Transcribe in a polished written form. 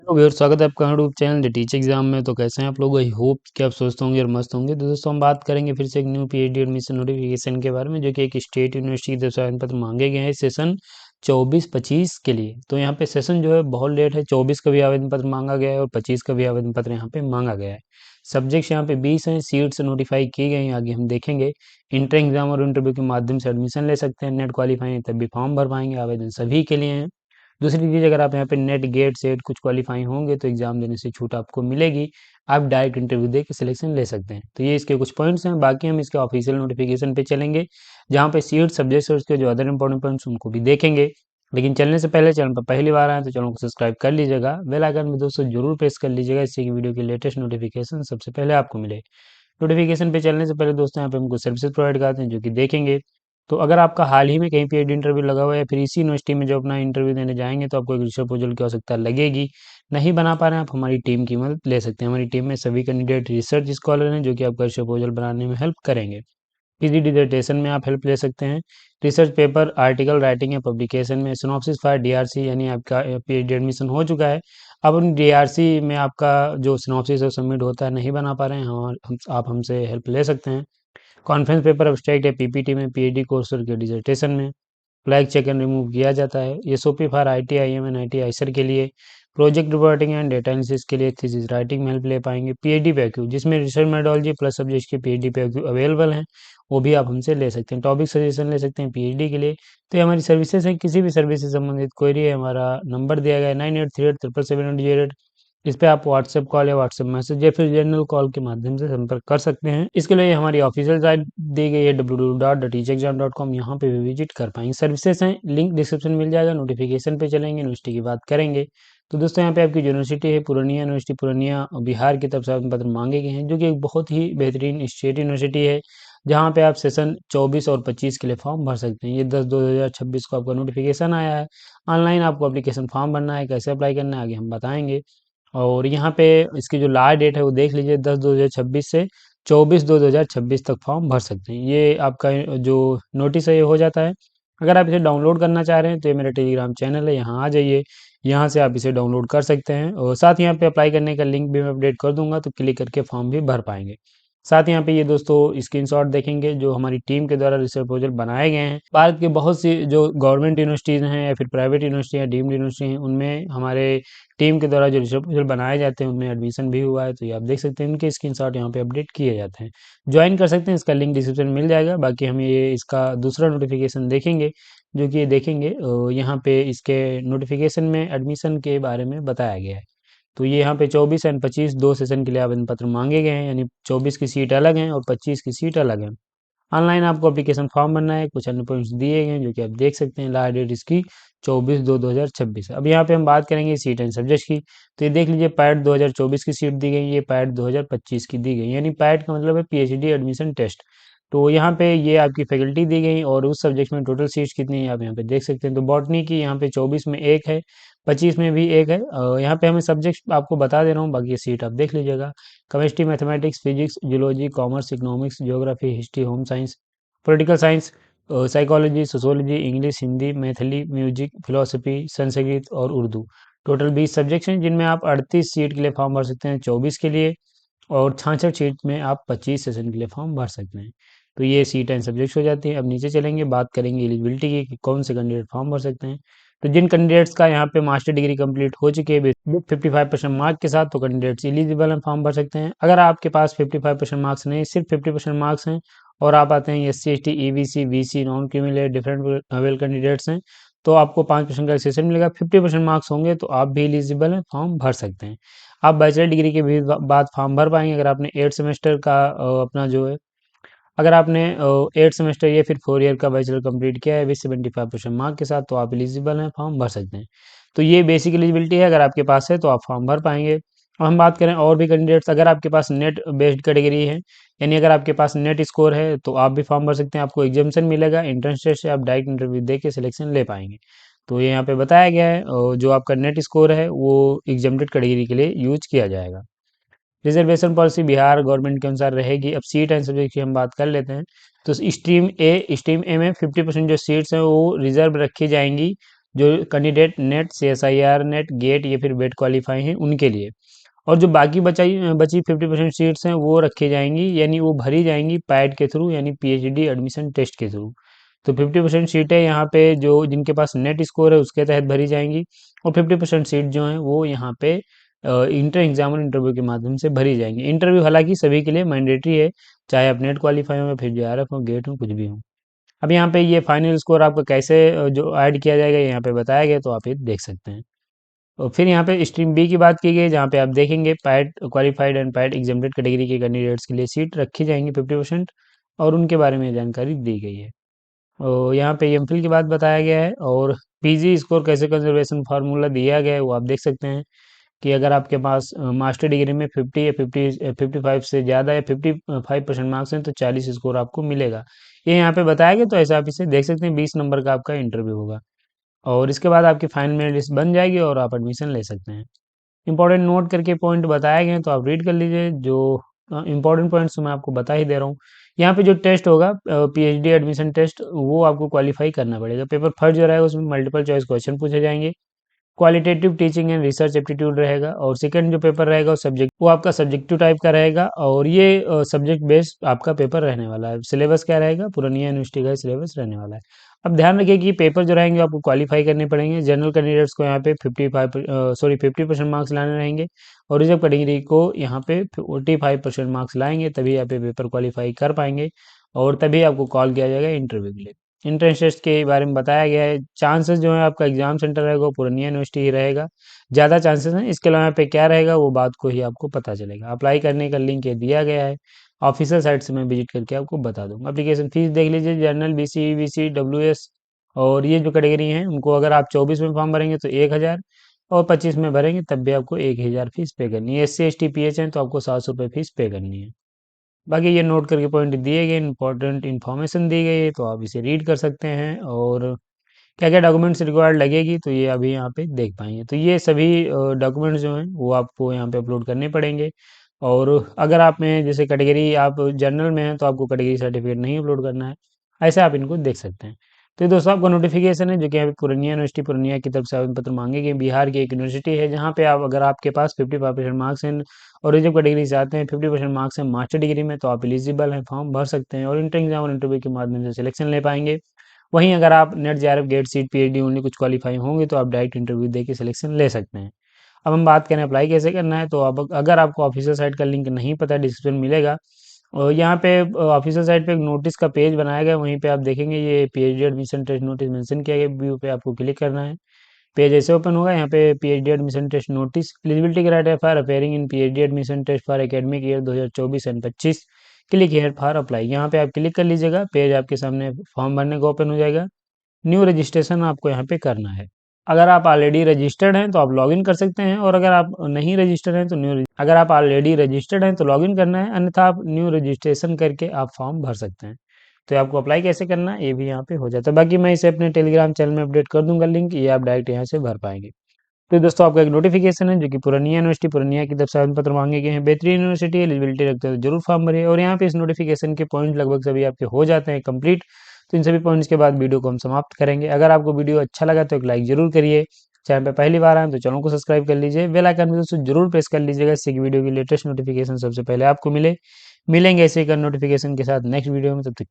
Hello viewers, स्वागत है आपका YouTube channel the teach exam में। तो कैसे हैं आप लोग? आई होप कि आप स्वस्थ होंगे और मस्त होंगे। तो दोस्तों हम बात करेंगे फिर से एक न्यू पीएचडी एडमिशन नोटिफिकेशन के बारे में, जो कि एक स्टेट यूनिवर्सिटी की तरफ से आवेदन पत्र मांगे गए हैं सेशन 24-25 के लिए। तो यहाँ पे सेशन जो है बहुत लेट है, 24 का भी आवेदन पत्र मांगा गया है और 25 का भी आवेदन पत्र यहाँ पे मांगा गया है। सब्जेक्ट्स यहाँ पे 20 हैं, सीट्स नोटिफाई की गई हैं, आगे हम देखेंगे। इंटर एग्जाम और इंटरव्यू के माध्यम से एडमिशन ले सकते हैं, नेट क्वालिफाई है तब भी फॉर्म भर पाएंगे, आवेदन सभी के लिए है। दूसरी चीज़, अगर आप यहाँ पे नेट गेट सेट कुछ क्वालिफाई होंगे तो एग्जाम देने से छूट आपको मिलेगी, आप डायरेक्ट इंटरव्यू दे के सिलेक्शन ले सकते हैं। तो ये इसके कुछ पॉइंट्स हैं। बाकी हम इसके ऑफिशियल नोटिफिकेशन पे चलेंगे, जहाँ पे सीट सब्जेक्ट्स और उसके जो अदर इंपॉर्टेंट पॉइंट्स उनको भी देखेंगे। लेकिन चलने से पहले चैनल पर पहली बार आए तो चैनल को सब्सक्राइब कर लीजिएगा, बेल आइकन में दोस्तों जरूर प्रेस कर लीजिएगा, इससे कि वीडियो की लेटेस्ट नोटिफिकेशन सबसे पहले आपको मिले। नोटिफिकेशन पे चलने से पहले दोस्तों यहाँ पे हमको सर्विसेज प्रोवाइड कराते हैं, जो कि देखेंगे। तो अगर आपका हाल ही में कहीं पे इंटरव्यू लगा हुआ है या फिर इसी यूनिवर्सिटी में जो अपना इंटरव्यू देने जाएंगे, तो आपको एक रिसर्च प्रपोजल की आवश्यकता लगेगी। नहीं बना पा रहे हैं आप, हमारी टीम की मदद ले सकते हैं। हमारी टीम में सभी कैंडिडेट रिसर्च स्कॉलर हैं, जो कि आपका रिसर्च प्रपोजल बनाने में हेल्प करेंगे। किसी डिसर्टेशन में आप हेल्प ले सकते हैं, रिसर्च पेपर, आर्टिकल राइटिंग या पब्लिकेशन में, सिनॉप्सिस फार डीआरसी, यानी आपका पीएचडी एडमिशन हो चुका है, अब उन डीआरसी में आपका जो सिनॉप्सिस है सबमिट होता है, नहीं बना पा रहे हैं, आप हमसे हेल्प ले सकते हैं। कॉन्फ्रेंस पेपर, एब्स्ट्रैक्ट या पीपीटी में, पीएचडी कोर्स के डिसर्टेशन में फ्लैग चेक एंड रिमूव किया जाता है। SOP for IIT IIM and IIT IISER के लिए, project reporting and data analysis के लिए थीसिस राइटिंग में हेल्प ले पाएंगे। पीएचडी पैक्यू, जिसमें रिसर्च मेथोडोलॉजी प्लस सब्जेक्ट के पीएचडी पैक्यू अवेलेबल हैं, वो भी आप हमसे ले सकते हैं। टॉपिक सजेशन ले सकते हैं पीएचडी के लिए। तो ये हमारी सर्विसेज है, किसी भी सर्विस से संबंधित क्वेरी है, हमारा नंबर दिया गया है 9838777808। इस पे आप व्हाट्सएप कॉल या व्हाट्सएप मैसेज या फिर जनरल कॉल के माध्यम से संपर्क कर सकते हैं। इसके लिए हमारी ऑफिशियल साइट दी गई है www.teachexam.com, यहाँ पे भी विजिट कर पाएंगे। सर्विसेज हैं, लिंक डिस्क्रिप्शन मिल जाएगा। नोटिफिकेशन पे चलेंगे, यूनिवर्सिटी की बात करेंगे। तो दोस्तों यहाँ पे आपकी यूनिवर्सिटी है पूर्णिया यूनिवर्सिटी, पूर्णिया बिहार की तरफ से आवेदन पत्र मांगे गए हैं, जो कि एक बहुत ही बेहतरीन स्टेट यूनिवर्सिटी है, जहाँ पे आप सेशन 24 और 25 के लिए फॉर्म भर सकते हैं। ये 10/2/2026 को आपका नोटिफिकेशन आया है। ऑनलाइन आपको एप्लीकेशन फॉर्म भरना है, कैसे अप्लाई करना है आगे हम बताएंगे। और यहाँ पे इसकी जो लास्ट डेट है वो देख लीजिए, 10/2/2026 से 24/2/2026 तक फॉर्म भर सकते हैं। ये आपका जो नोटिस है ये हो जाता है। अगर आप इसे डाउनलोड करना चाह रहे हैं तो ये मेरा टेलीग्राम चैनल है, यहाँ आ जाइए, यहाँ से आप इसे डाउनलोड कर सकते हैं। और साथ ही यहाँ पे अप्लाई करने का लिंक भी मैं अपडेट कर दूंगा, तो क्लिक करके फॉर्म भी भर पाएंगे। साथ ही यहाँ पे ये दोस्तों स्क्रीनशॉट देखेंगे, जो हमारी टीम के द्वारा रिसर्च प्रपोजल बनाए गए हैं। भारत के बहुत सी जो गवर्नमेंट यूनिवर्सिटीज़ हैं या फिर प्राइवेट यूनिवर्सिटी या डीम्ड यूनिवर्सिटी हैं, उनमें हमारे टीम के द्वारा जो रिसर्च प्रपोजल बनाए जाते हैं उनमें एडमिशन भी हुआ है। तो ये आप देख सकते हैं, इनके स्क्रीनशॉट यहाँ पे अपडेट किए जाते हैं। ज्वाइन कर सकते हैं, इसका लिंक डिस्क्रिप्शन में मिल जाएगा। बाकी हम ये इसका दूसरा नोटिफिकेशन देखेंगे, जो कि ये देखेंगे यहाँ पे इसके नोटिफिकेशन में एडमिशन के बारे में बताया गया है। तो ये यहाँ पे 24 एंड 25 दो सेशन के लिए आवेदन पत्र मांगे गए हैं, यानी 24 की सीट अलग हैं और 25 की सीट अलग है। ऑनलाइन आपको एप्लीकेशन फॉर्म भरना है, कुछ अन्य पॉइंट्स दिए गए हैं जो कि आप देख सकते हैं। लास्ट डेट इसकी 24/2/2026 है। अब यहाँ पे हम बात करेंगे सीट एंड सब्जेक्ट की। तो ये देख लीजिए, पैट 2024 की सीट दी गई, ये पैट 2025 की दी गई, यानी पैट का मतलब है पीएचडी एडमिशन टेस्ट। तो यहाँ पे ये आपकी फैकल्टी दी गई और उस सब्जेक्ट में टोटल सीट्स कितनी है आप यहाँ पे देख सकते हैं। तो बॉटनी की यहाँ पे 24 में एक है, 25 में भी एक है। यहाँ पे हमें सब्जेक्ट आपको बता दे रहा हूँ, बाकी ये सीट आप देख लीजिएगा। Chemistry, mathematics, physics, zoology, commerce, economics, geography, history, home science, political science, psychology, sociology, English, Hindi, Maithili, music, philosophy, Sanskrit और उर्दू। टोटल 20 सब्जेक्ट्स हैं, जिनमें आप 38 सीट के लिए फॉर्म भर सकते हैं 24 के लिए, और 66 सीट में आप 25 सेशन के लिए फॉर्म भर सकते हैं। तो ये सीट एंड सब्जेक्ट्स हो जाती है। अब नीचे चलेंगे, बात करेंगे एलिजिबिलिटी की कि कौन से कैंडिडेट फॉर्म भर सकते हैं। तो जिन कैंडिडेट्स का यहाँ पे मास्टर डिग्री कंप्लीट हो चुकी है विद 55% मार्क के साथ, तो कैंडिडेट्स एलिजिबल हैं, फॉर्म भर सकते हैं। अगर आपके पास 55% मार्क्स नहीं, सिर्फ 50% मार्क्स हैं और आप आते हैं SC ST EBC BC non creamy different avail candidates हैं, तो आपको 5% का एक्सेशन मिलेगा। 50% मार्क्स होंगे तो आप भी एलिजिबल हैं, फॉर्म भर सकते हैं। आप बैचलर डिग्री के भी बाद फॉर्म भर पाएंगे, अगर आपने 8 सेमेस्टर का अपना जो है, अगर आपने 8 सेमेस्टर या फिर 4 ईयर का बैचलर कंप्लीट किया है विद 75% मार्क के साथ, तो आप एलिजिबल हैं, फॉर्म भर सकते हैं। तो ये बेसिक एलिजिबिलिटी है, अगर आपके पास है तो आप फॉर्म भर पाएंगे। अब हम बात करें और भी कैंडिडेट्स, अगर आपके पास नेट बेस्ड कैटेगरी है, यानी अगर आपके पास नेट स्कोर है तो आप भी फॉर्म भर सकते हैं, आपको एग्जामेशन मिलेगा, एंट्रेंस टेस्ट से आप डायरेक्ट इंटरव्यू दे के सिलेक्शन ले पाएंगे। तो ये यहाँ पे बताया गया है, जो आपका नेट स्कोर है वो एग्जामेटेड कैटेगरी के लिए यूज किया जाएगा। रिजर्वेशन पॉलिसी बिहार गवर्नमेंट के अनुसार रहेगी। अब सीट एंड सब्जेक्ट की हम बात कर लेते हैं। तो स्ट्रीम ए में 50% जो सीट्स हैं वो रिजर्व रखी जाएंगी जो candidate NET, CSIR NET, GATE या फिर बेट क्वालिफाई हैं उनके लिए। और जो बाकी बची 50% सीट्स हैं वो रखी जाएंगी, यानी वो भरी जाएंगी पैट के थ्रू, यानी PhD एडमिशन टेस्ट के थ्रू। तो 50% सीटें यहाँ पे जो जिनके पास नेट स्कोर है उसके तहत भरी जाएंगी, और 50% सीट जो हैं वो यहाँ पे इंटर एग्जाम और इंटरव्यू के माध्यम से भरी जाएंगी। इंटरव्यू हालांकि सभी के लिए मैंडेटरी है, चाहे आप नेट क्वालिफाई हो या फिर JRF हो, गेट हो, कुछ भी हो। अब यहाँ पे ये फाइनल स्कोर आपका कैसे जो ऐड किया जाएगा यहाँ पे बताया गया, तो आप ये देख सकते हैं। और फिर यहाँ पे स्ट्रीम बी की बात की गई, जहाँ पे आप देखेंगे PAT qualified and PAT exempted category के कैंडिडेट्स के लिए सीट रखी जाएंगी 50%, और उनके बारे में जानकारी दी गई है। और यहाँ पे एमफिल की बात बताया गया है, और PG स्कोर कैसे कंजर्वेशन फार्मूला दिया गया है वो आप देख सकते हैं, कि अगर आपके पास मास्टर डिग्री में 50 या 55 से ज़्यादा या 55% मार्क्स हैं तो 40 स्कोर आपको मिलेगा। ये यहाँ पे बताया गया, तो ऐसा आप इसे देख सकते हैं। 20 नंबर का आपका इंटरव्यू होगा, और इसके बाद आपकी फाइनल मेरिट लिस्ट बन जाएगी और आप एडमिशन ले सकते हैं। इंपॉर्टेंट नोट करके पॉइंट बताए गए हैं, तो आप रीड कर लीजिए। जो इंपॉर्टेंट पॉइंट्स मैं आपको बता ही दे रहा हूँ। यहाँ पे जो टेस्ट होगा PhD एडमिशन टेस्ट, वो आपको क्वालिफाई करना पड़ेगा। पेपर फर्स्ट जो रहेगा उसमें मल्टीपल चॉइस क्वेश्चन पूछे जाएंगे, qualitative teaching and research aptitude रहेगा, और सेकंड जो पेपर रहेगा वो आपका सब्जेक्टिव टाइप का रहेगा, और ये सब्जेक्ट बेस्ड आपका पेपर रहने वाला है। सिलेबस क्या रहेगा, पूर्णिया यूनिवर्सिटी का सिलेबस रहने वाला है। अब ध्यान रखिए कि पेपर जो रहेंगे आपको क्वालिफाई करने पड़ेंगे। जनरल कैंडिडेट्स को यहाँ पे 50% मार्क्स लाने रहेंगे, और रिजर्व कैटेगरी को यहाँ पे 45% मार्क्स लाएंगे, तभी आप ये पेपर क्वालिफाई कर पाएंगे, और तभी आपको कॉल किया जाएगा इंटरव्यू के लिए। एंट्रेंस टेस्ट के बारे में बताया गया है। चांसेस जो है आपका एग्जाम सेंटर रहेगा वो पूर्णिया यूनिवर्सिटी ही रहेगा, ज़्यादा चांसेस हैं। इसके अलावा यहाँ पे क्या रहेगा वो बात को ही आपको पता चलेगा। अप्लाई करने का लिंक ये दिया गया है, ऑफिशियल साइट से मैं विजिट करके आपको बता दूंगा। एप्लीकेशन फीस देख लीजिए, जनरल, BC, EBC, WS, और ये जो कैटेगरी हैं उनको अगर आप 24 में फॉर्म भरेंगे तो 1,000, और 25 में भरेंगे तब भी आपको 1,000 फीस पे करनी है। SC, ST, PH हैं तो आपको 700 रुपये फीस पे करनी है। बाकी ये नोट करके पॉइंट दिए गए, इंपॉर्टेंट इन्फॉर्मेशन दी गई है, तो आप इसे रीड कर सकते हैं। और क्या क्या डॉक्यूमेंट्स रिक्वायर्ड लगेगी तो ये अभी यहाँ पे देख पाएंगे। तो ये सभी डॉक्यूमेंट्स जो हैं वो आपको यहाँ पे अपलोड करने पड़ेंगे। और अगर आप में जैसे कैटेगरी आप जनरल में हैं तो आपको कैटेगरी सर्टिफिकेट नहीं अपलोड करना है, ऐसे आप इनको देख सकते हैं। तो ये दोस्तों आपका नोटिफिकेशन है जो कि यहाँ पे पूर्णिया यूनिवर्सिटी पूर्णिया की तरफ से आवेदन पत्र मांगे गए। बिहार की एक यूनिवर्सिटी है जहाँ पे आप अगर आपके पास 55% मार्क्स हैं और रिजर्व कैटेगरी से आते हैं, 50% मार्क्स हैं मास्टर डिग्री में, तो आप एलिजिबल हैं, फॉर्म भर सकते हैं और इंटर एग्जाम और इंटरव्यू के माध्यम से सिलेक्शन ले पाएंगे। वहीं अगर आप NET, JRF, GATE, SET, PhD only कुछ क्वालिफाई होंगे तो आप डायरेक्ट इंटरव्यू दे के सिलेक्शन ले सकते हैं। अब हम बात करें अप्लाई कैसे करना है, तो अब अगर आपको ऑफिशियल साइट का लिंक नहीं पता, डिस्क्रिप्शन मिलेगा, और यहाँ पे ऑफिशियल साइट पे एक नोटिस का पेज बनाया गया है, वहीं पे आप देखेंगे ये PhD admission test notice mention किया गया, व्यू पे आपको क्लिक करना है। पेज ऐसे ओपन होगा, यहाँ पे PhD admission test notice, eligibility criteria for appearing in PhD admission test for academic year 2024 and 25, click here for apply. यहाँ पे आप क्लिक कर लीजिएगा, पेज आपके सामने फॉर्म भरने का ओपन हो जाएगा। न्यू रजिस्ट्रेशन आपको यहाँ पे करना है। अगर आप ऑलरेडी रजिस्टर्ड हैं तो आप लॉगिन कर सकते हैं, और अगर आप नहीं रजिस्टर्ड हैं तो अगर आप ऑलरेडी रजिस्टर्ड हैं तो लॉगिन करना है, अन्यथा आप न्यू रजिस्ट्रेशन करके आप फॉर्म भर सकते हैं। तो आपको अप्लाई कैसे करना है ये भी यहाँ पे हो जाता है। बाकी मैं इसे अपने टेलीग्राम चैनल में अपडेट कर दूंगा लिंक, ये आप डायरेक्ट यहाँ से भर पाएंगे। तो दोस्तों आपका एक नोटिफिकेशन है जो कि पूर्णिया यूनिवर्सिटी पूर्णिया की तरफ से आवेदन पत्र मांगे गए हैं। बेहतरीन यूनिवर्सिटी, एलिजिबिलिटी रखते हो तो जरूर फॉर्म भरिए। और यहाँ पे इस नोटिफिकेशन के पॉइंट लगभग सभी आपके हो जाते हैं कंप्लीट। तो इन सभी पॉइंट्स के बाद वीडियो को हम समाप्त करेंगे। अगर आपको वीडियो अच्छा लगा तो एक लाइक जरूर करिए। चैनल पे पहली बार आए तो चैनल को सब्सक्राइब कर लीजिए, बेल आइकन भी दोस्तों जरूर प्रेस कर लीजिएगा, इससे कि वीडियो की लेटेस्ट नोटिफिकेशन सबसे पहले आपको मिलेंगे ऐसे ही नोटिफिकेशन के साथ नेक्स्ट वीडियो में। तब तक